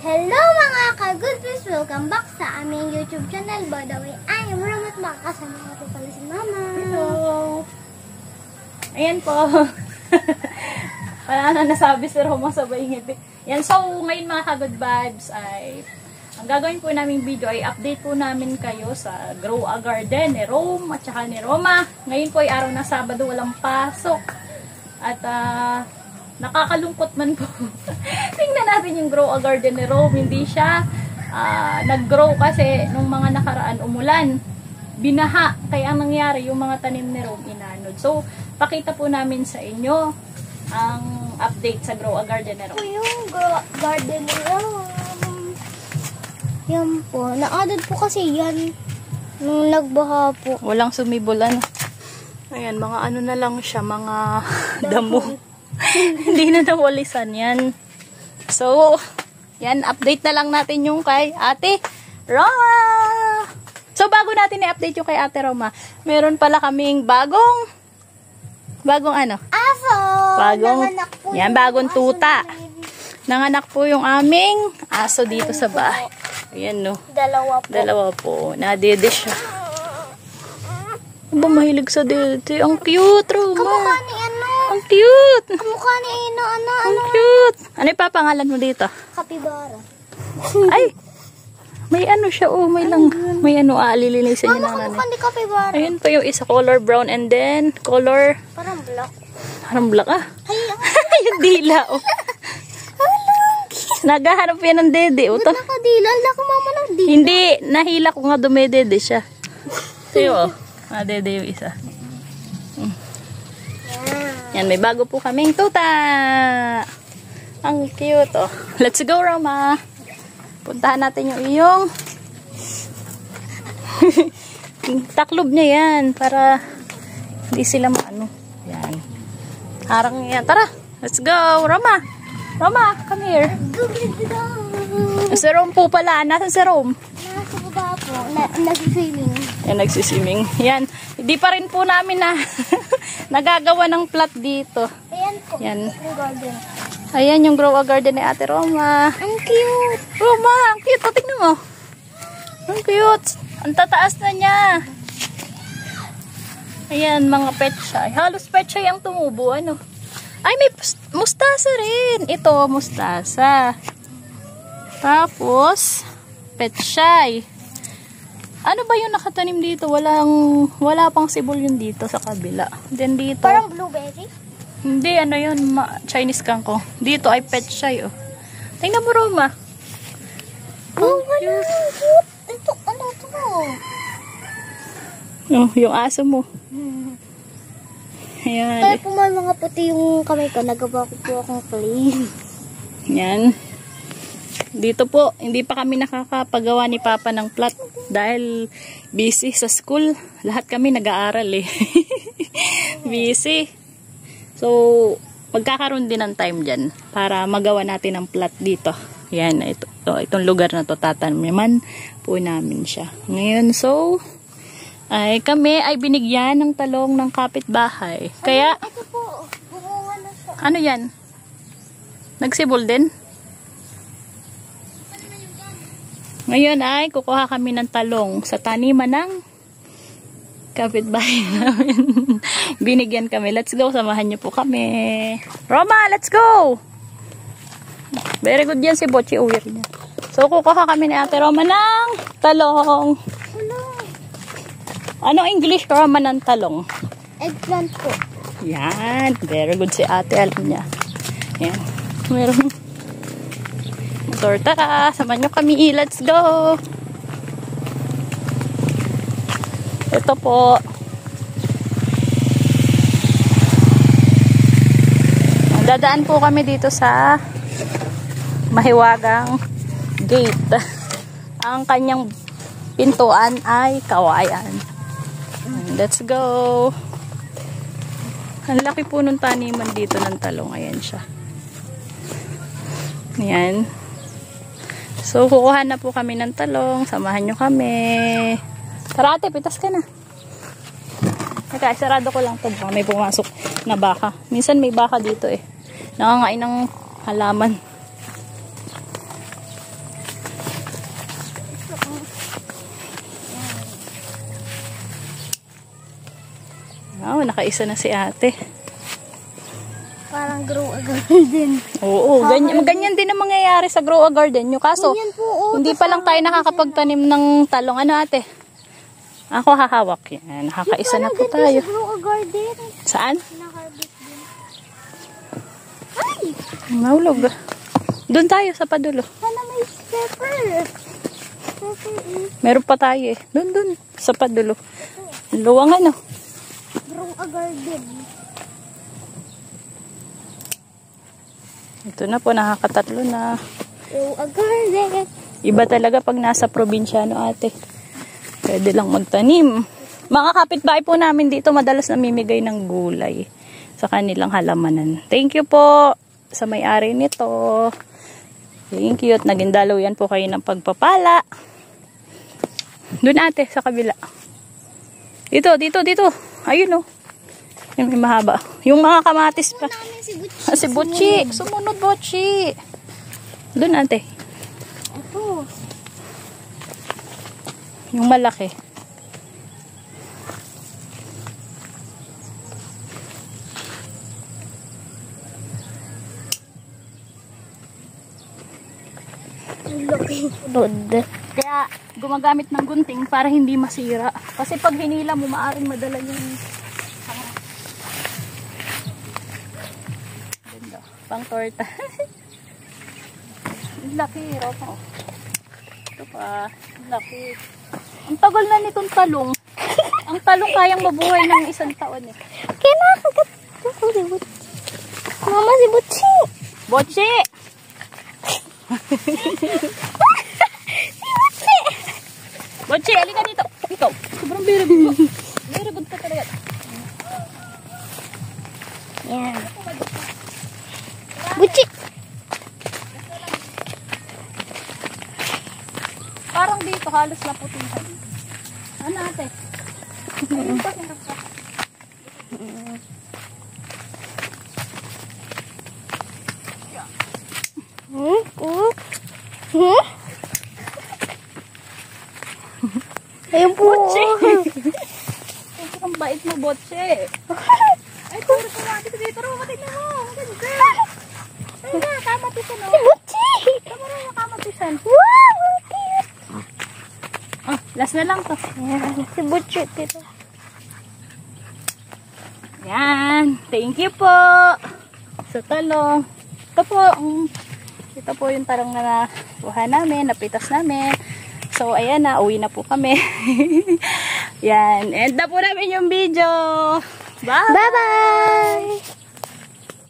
Hello mga ka-goodness! Welcome back sa aming YouTube channel. By the way, I am Ram at makakasama ko po pala si Mama. Hello! Ayan po. Wala na nasabi si Roma sabay ngiti. Yan, so ngayon mga ka-good vibes ay ang gagawin po namin video ay update po namin kayo sa Grow a Garden ni Rome at saka ni Roma. Ngayon po ay araw na Sabado, walang pasok. At nakakalungkot man po. Tingnan natin yung Grow a Garden ni Rome. Hindi siya nag-grow kasi nung mga nakaraan umulan. Binaha. Kaya ang nangyari, yung mga tanim ni Rome inanod. So, pakita po namin sa inyo ang update sa Grow a Garden ni Rome. Yung Grow a Garden ni Rome. Yan po. Na-added po kasi yan nung nagbaha po. Walang sumibulan. Ayan, mga ano na lang siya, mga damo. Hindi na nawalisan yan. So, yan, update na lang natin yung kay Ate Roma. So, bago natin i-update yung kay Ate Roma, meron pala kaming bagong ano? Aso! Nanganak po yan, bagong tuta. Nanganak po yung aming aso dito sa bahay. Ayan, no? Dalawa po. Po. Nadede siya. Ba, mahilig sa dede. Ang cute, Roma. Kamukha ni ano? Ang cute. Kamukha ni ano? Ang cute. Ano yung papangalan mo dito? Kapibara. Ay! May ano siya, oh. May ano, alilinisan niya ng nanay. Kamukha ni Kapibara. Ayun pa yung isa, color brown and then color... Parang black. Parang black, ah. Ay, yung dila, oh. Naghahanap yan ng dede, oh. ba't nakadila? Ala ko mama ng dila. Hindi, nahila ko nga dumedede siya. Tiyo, oh. Dede yung isa. Yan, may bago po kaming tuta. Ang cute, oh. Let's go, Roma. Puntahan natin yung iyong taklob niya yan para hindi sila maano. Yan. Harang yan. Tara, let's go, Roma. Roma, come here. Si Rome po pala. Nasaan si Rome? Nasa baba po. Nagsiswimming. Yan, nagsiswimming. Yan. Hindi pa rin po namin na nagagawa ng plot dito. Ayan po. Yan. Yung garden. Ayan yung Grow a Garden ni Ate Roma. Ang cute. Roma, ang cute. O, tignan mo. Ang cute. Ang tataas na niya. Ayan, mga petchay. Halos petchay ang tumubo. Ano? Ay, may mustasa rin. Ito, mustasa. Tapos, petchay. Ano ba yung nakatanim dito? Wala pang sibol yun dito sa kabila. Then dito. Parang blueberry. Hindi, ano yun? Chinese kangkong. Dito ay petchay, oh. Tingnan mo, Roma. Oh, wala. Cute. Ito, ano ito? Oh, yung aso mo. Ayan. Kaya po may mga puti yung kamay ko. Nagawa ko po akong clean. Yan. Dito po, hindi pa kami nakakapagawa ni Papa ng plot dahil busy sa school. Lahat kami nag-aaral eh. Busy. So, magkakaroon din ng time dyan para magawa natin ang plot dito. Yan, itong lugar na to, tataniman po namin siya. Ngayon, so, kami ay binigyan ng talong ng kapitbahay. Kaya, Ito po. Bumunga na siya. ano yan? Nagsibol din? Ngayon ay kukuha kami ng talong sa taniman ng kapitbahay namin. Binigyan kami. Let's go. Samahan niyo po kami. Roma, let's go! Very good yan si Bochi. Uwi rin yan. So, kukuha kami ni Ate Roma ng talong. Ano English, Roma, ng talong? Eggplant po. Yan. Very good si Ate. Alam niya. Yan. Meron motor. Tara, samahan nyo kami. Let's go! Ito po. Dadaan po kami dito sa mahiwagang gate. Ang kanyang pintuan ay kawayan. Let's go! Ang laki po nung taniman dito ng talong. Ayan siya. Ayan. So, kukuha na po kami ng talong. Samahan nyo kami. Tara ate, pitas ka na. Teka, sarado ko lang ito. Baka may pumasok na baka. Minsan may baka dito eh. Nangangain ng halaman. nakaisa na si ate. Parang grow a garden. Oo, ganyan din ang mangyayari sa grow a garden nyo. Kaso, Ganyan po, oh, hindi pa lang tayo nakakapagtanim ng talong. Ano ate? Ako hahawak yan. Nakakaisa na po tayo. Sa grow a garden. Saan? Na-harvest din. Ay! Mahulog. Doon tayo sa padulo. Sana may pepper. Meron pa tayo eh. Doon. Sa padulo. Luwang ano. Grow a garden. Ito na po, nakakatatlo na. Grow a garden. Iba talaga pag nasa probinsya, no ate. Pwede lang magtanim. Mga kapitbahay po namin dito madalas namimigay ng gulay sa kanilang halamanan. Thank you po sa may-ari nito. Thank you. At naging dalaw yan po kayo ng pagpapala. Doon ate, sa kabila. Dito. Ayun o. Yung may mahaba. Yung mga kamatis pa. Si Butchi. Sumunod, Butchi. Doon ate. Ito. Yung malaki. Laki. Lod. Kaya gumagamit ng gunting para hindi masira. Kasi pag hinila mo, maaaring madala yung ganda. Pang torta. Laki, Roma. Ito pa. Laki. Ang tagal na nitong talong. Ang talong kayang mabuhay ng 1 taon eh. Kinakagat. Mama, si Butchi. Botche! Botche, alika dito. Ikaw. Sobrang very good. Very good ka talaga. Yan. Butchi. Parang dito, halos laputin ka. Ano ate? Ayun pa, meron pa. Ayun po. Botche! Ang bait mo, Botche. Ay, puro kamatis dito. Mamatay na mo. Maganda. Ay na, kamatisan o. Si Butchi. Tama na yung kamatisan. Wow, ang cute. Oh, last na lang to. Yan. Si Butchi dito. Yan. Thank you po. Sa talong. Ito po yung talong na nakuha namin, napitas namin. So, ayan na, uwi na po kami. Yan. End na po namin yung video. Bye! Bye-bye.